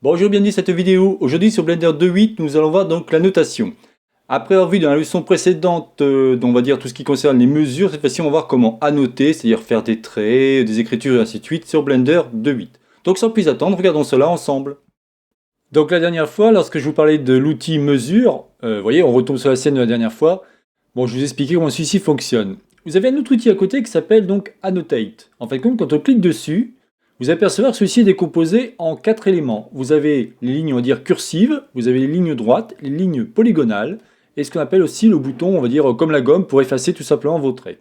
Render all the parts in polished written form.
Bonjour, bienvenue dans cette vidéo. Aujourd'hui sur Blender 2.8, nous allons voir donc la notation. Après avoir vu dans la leçon précédente, dont on va dire tout ce qui concerne les mesures, cette fois-ci on va voir comment annoter, c'est-à-dire faire des traits, des écritures et ainsi de suite sur Blender 2.8. Donc sans plus attendre, regardons cela ensemble. Donc la dernière fois, lorsque je vous parlais de l'outil mesure, vous voyez, on retombe sur la scène de la dernière fois. Bon, je vous ai expliqué comment celui-ci fonctionne. Vous avez un autre outil à côté qui s'appelle donc Annotate. En fait, quand on clique dessus, vous apercevez que celui-ci est décomposé en 4 éléments. Vous avez les lignes, on va dire, cursives, vous avez les lignes droites, les lignes polygonales, et ce qu'on appelle aussi le bouton, on va dire, comme la gomme, pour effacer tout simplement vos traits.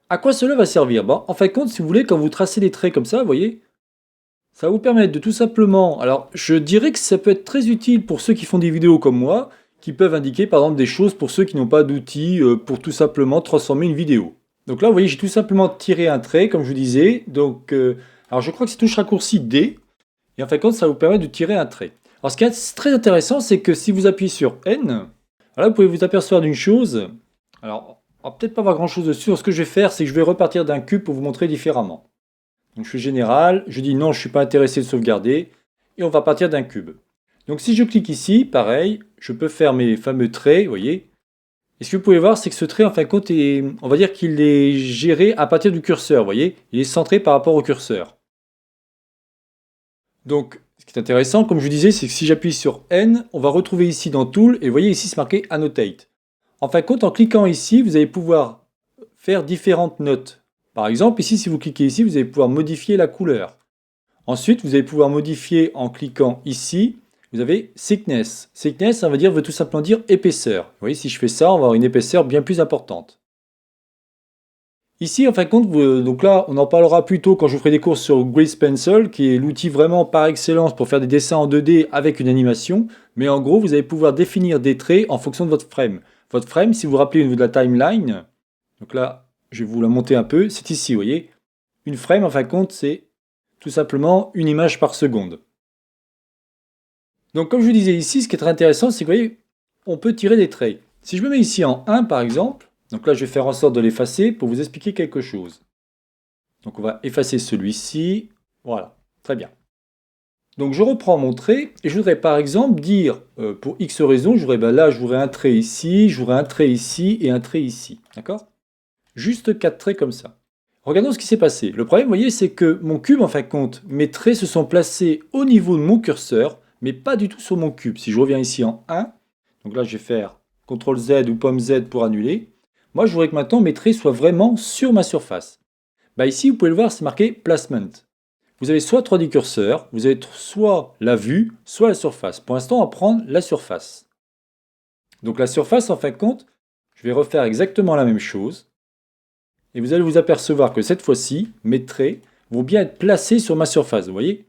À quoi cela va servir? En fin de compte, si vous voulez, quand vous tracez des traits comme ça, vous voyez, ça va vous permettre de tout simplement... Alors, je dirais que ça peut être très utile pour ceux qui font des vidéos comme moi, qui peuvent indiquer par exemple des choses pour ceux qui n'ont pas d'outils pour tout simplement transformer une vidéo. Donc là, vous voyez, j'ai tout simplement tiré un trait, comme je vous disais. Donc, alors je crois que c'est touche raccourci D, et en fin de compte, ça vous permet de tirer un trait. Alors, ce qui est très intéressant, c'est que si vous appuyez sur N, là, vous pouvez vous apercevoir d'une chose. Alors, on va peut-être pas avoir grand-chose dessus. Donc, ce que je vais faire, c'est que je vais repartir d'un cube pour vous montrer différemment. Donc, je fais général, je dis non, je ne suis pas intéressé de sauvegarder, et on va partir d'un cube. Donc, si je clique ici, pareil, je peux faire mes fameux traits, vous voyez. Et ce que vous pouvez voir, c'est que ce trait, en fin de compte, on va dire qu'il est géré à partir du curseur, vous voyez. Il est centré par rapport au curseur. Donc, ce qui est intéressant, comme je vous disais, c'est que si j'appuie sur N, on va retrouver ici dans Tool, et vous voyez ici, c'est marqué Annotate. En fin de compte, en cliquant ici, vous allez pouvoir faire différentes notes. Par exemple, ici, si vous cliquez ici, vous allez pouvoir modifier la couleur. Ensuite, vous allez pouvoir modifier en cliquant ici, vous avez Thickness. Thickness, ça veut tout simplement dire épaisseur. Vous voyez, si je fais ça, on va avoir une épaisseur bien plus importante. Ici, en fin de compte, donc là, on en parlera plus tôt quand je vous ferai des cours sur Grease Pencil, qui est l'outil vraiment par excellence pour faire des dessins en 2D avec une animation. Mais en gros, vous allez pouvoir définir des traits en fonction de votre frame. Votre frame, si vous vous rappelez au niveau de la timeline, donc là, je vais vous la monter un peu, c'est ici, vous voyez. Une frame, en fin de compte, c'est tout simplement une image par seconde. Donc comme je vous disais ici, ce qui est très intéressant, c'est que vous voyez, on peut tirer des traits. Si je me mets ici en 1 par exemple, donc là je vais faire en sorte de l'effacer pour vous expliquer quelque chose. Donc on va effacer celui-ci, voilà, très bien. Donc je reprends mon trait et je voudrais par exemple dire, pour X raison, là je voudrais un trait ici, je voudrais un trait ici et un trait ici, d'accord? Juste 4 traits comme ça. Regardons ce qui s'est passé. Le problème, vous voyez, c'est que mon cube, en fin de compte, mes traits se sont placés au niveau de mon curseur, mais pas du tout sur mon cube. Si je reviens ici en 1, donc là je vais faire CTRL Z ou pomme Z pour annuler. Moi, je voudrais que maintenant mes traits soient vraiment sur ma surface. Ici, vous pouvez le voir, c'est marqué Placement. Vous avez soit 3D curseur, vous avez soit la vue, soit la surface. Pour l'instant, on va prendre la surface. Donc la surface, en fin de compte, je vais refaire exactement la même chose. Et vous allez vous apercevoir que cette fois-ci, mes traits vont bien être placés sur ma surface, vous voyez?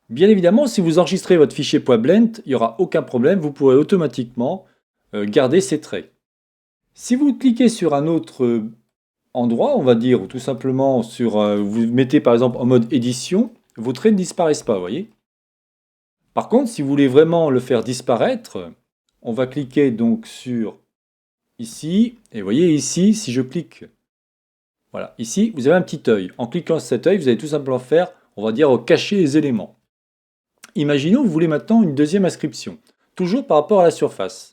Bien évidemment, si vous enregistrez votre fichier .blend, il n'y aura aucun problème, vous pourrez automatiquement garder ces traits. Si vous cliquez sur un autre endroit, on va dire, ou tout simplement sur, vous mettez par exemple en mode édition, vos traits ne disparaissent pas, vous voyez? Par contre, si vous voulez vraiment le faire disparaître, on va cliquer donc sur ici, et vous voyez ici, si je clique, voilà, ici, vous avez un petit œil. En cliquant sur cet œil, vous allez tout simplement faire, on va dire, cacher les éléments. Imaginons, vous voulez maintenant une deuxième inscription, toujours par rapport à la surface.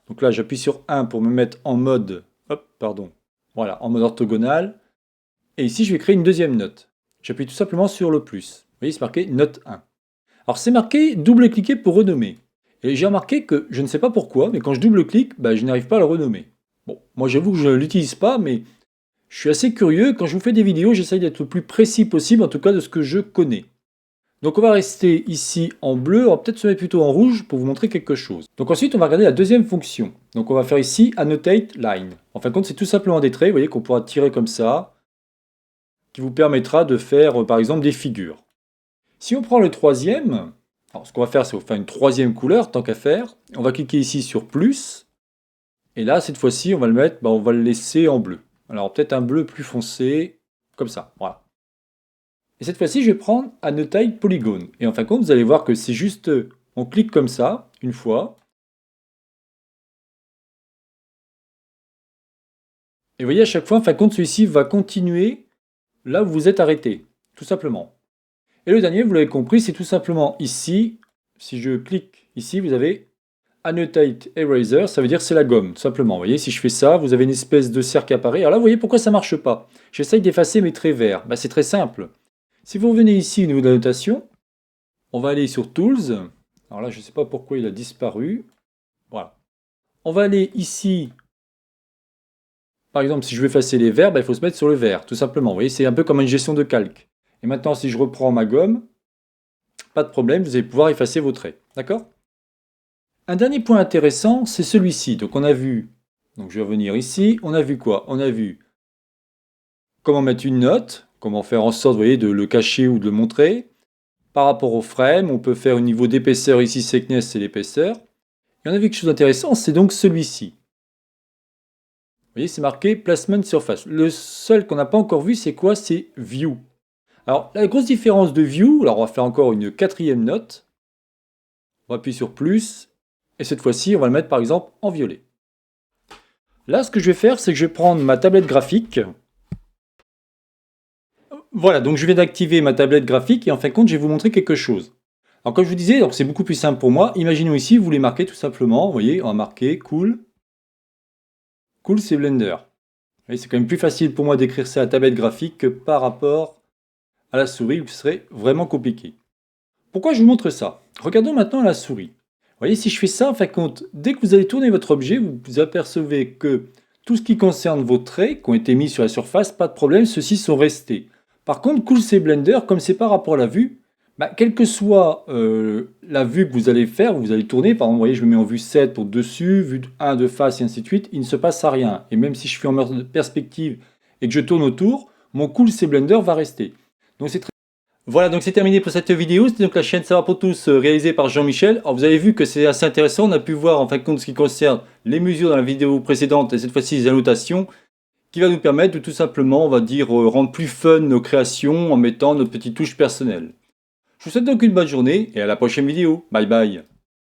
Donc là, j'appuie sur 1 pour me mettre en mode, hop, pardon, voilà, en mode orthogonal. Et ici, je vais créer une deuxième note. J'appuie tout simplement sur le plus. Vous voyez, c'est marqué note 1. Alors, c'est marqué double-cliquer pour renommer. Et j'ai remarqué que, je ne sais pas pourquoi, mais quand je double-clique, je n'arrive pas à le renommer. Bon, moi j'avoue que je ne l'utilise pas, mais je suis assez curieux. Quand je vous fais des vidéos, j'essaye d'être le plus précis possible, en tout cas de ce que je connais. Donc on va rester ici en bleu, on va peut-être se mettre plutôt en rouge pour vous montrer quelque chose. Donc ensuite, on va regarder la deuxième fonction. Donc on va faire ici Annotate Line. En fin de compte, c'est tout simplement des traits, vous voyez, qu'on pourra tirer comme ça, qui vous permettra de faire, par exemple, des figures. Si on prend le troisième, alors ce qu'on va faire, c'est faire une troisième couleur, tant qu'à faire. On va cliquer ici sur plus, et là, cette fois-ci, on va le mettre, on va le laisser en bleu. Alors peut-être un bleu plus foncé, comme ça, voilà. Et cette fois-ci, je vais prendre Annotate Polygon. Et en fin de compte, vous allez voir que c'est juste, on clique comme ça, une fois. Et vous voyez, à chaque fois, en fin de compte, celui-ci va continuer là où vous êtes arrêté, tout simplement. Et le dernier, vous l'avez compris, c'est tout simplement ici. Si je clique ici, vous avez Annotate Eraser, ça veut dire c'est la gomme, tout simplement. Vous voyez, si je fais ça, vous avez une espèce de cercle qui apparaît. Alors là, vous voyez pourquoi ça ne marche pas. J'essaye d'effacer mes traits verts. Bah, c'est très simple. Si vous revenez ici au niveau de la notation, on va aller sur Tools. Alors là, je ne sais pas pourquoi il a disparu. Voilà. On va aller ici. Par exemple, si je veux effacer les verts, bah, il faut se mettre sur le vert, tout simplement. Vous voyez, c'est un peu comme une gestion de calque. Et maintenant, si je reprends ma gomme, pas de problème, vous allez pouvoir effacer vos traits. D'accord? Un dernier point intéressant, c'est celui-ci. Donc on a vu, donc je vais revenir ici, on a vu quoi? On a vu comment mettre une note, comment faire en sorte, vous voyez, de le cacher ou de le montrer. Par rapport au frame, on peut faire au niveau d'épaisseur, ici thickness, c'est l'épaisseur. Et on a vu quelque chose d'intéressant, c'est donc celui-ci. Vous voyez, c'est marqué Placement Surface. Le seul qu'on n'a pas encore vu, c'est quoi? C'est View. Alors, la grosse différence de View, alors on va faire encore une quatrième note. On va appuyer sur plus. Et cette fois-ci, on va le mettre par exemple en violet. Là, ce que je vais faire, c'est que je vais prendre ma tablette graphique. Voilà, donc je viens d'activer ma tablette graphique et en fin de compte, je vais vous montrer quelque chose. Alors comme je vous disais, c'est beaucoup plus simple pour moi. Imaginons ici, vous voulez marquer tout simplement, vous voyez, on va marquer cool. Cool, c'est Blender. C'est quand même plus facile pour moi d'écrire ça à la tablette graphique que par rapport à la souris où ce serait vraiment compliqué. Pourquoi je vous montre ça? Regardons maintenant la souris. Vous voyez, si je fais ça, en fin de compte, dès que vous allez tourner votre objet, vous apercevez que tout ce qui concerne vos traits qui ont été mis sur la surface, pas de problème, ceux-ci sont restés. Par contre, Cool c'est Blender, comme c'est par rapport à la vue, quelle que soit la vue que vous allez faire, vous allez tourner, par exemple, vous voyez, je me mets en vue 7 pour dessus, vue 1 de face et ainsi de suite, il ne se passe à rien. Et même si je suis en perspective et que je tourne autour, mon Cool c'est Blender va rester. Donc c'est très... Voilà, donc c'est terminé pour cette vidéo. C'était donc la chaîne Savoir pour tous réalisée par Jean-Michel. Alors vous avez vu que c'est assez intéressant. On a pu voir en fin de compte ce qui concerne les mesures dans la vidéo précédente et cette fois-ci les annotations qui va nous permettre de tout simplement, on va dire, rendre plus fun nos créations en mettant nos petites touches personnelles. Je vous souhaite donc une bonne journée et à la prochaine vidéo. Bye bye.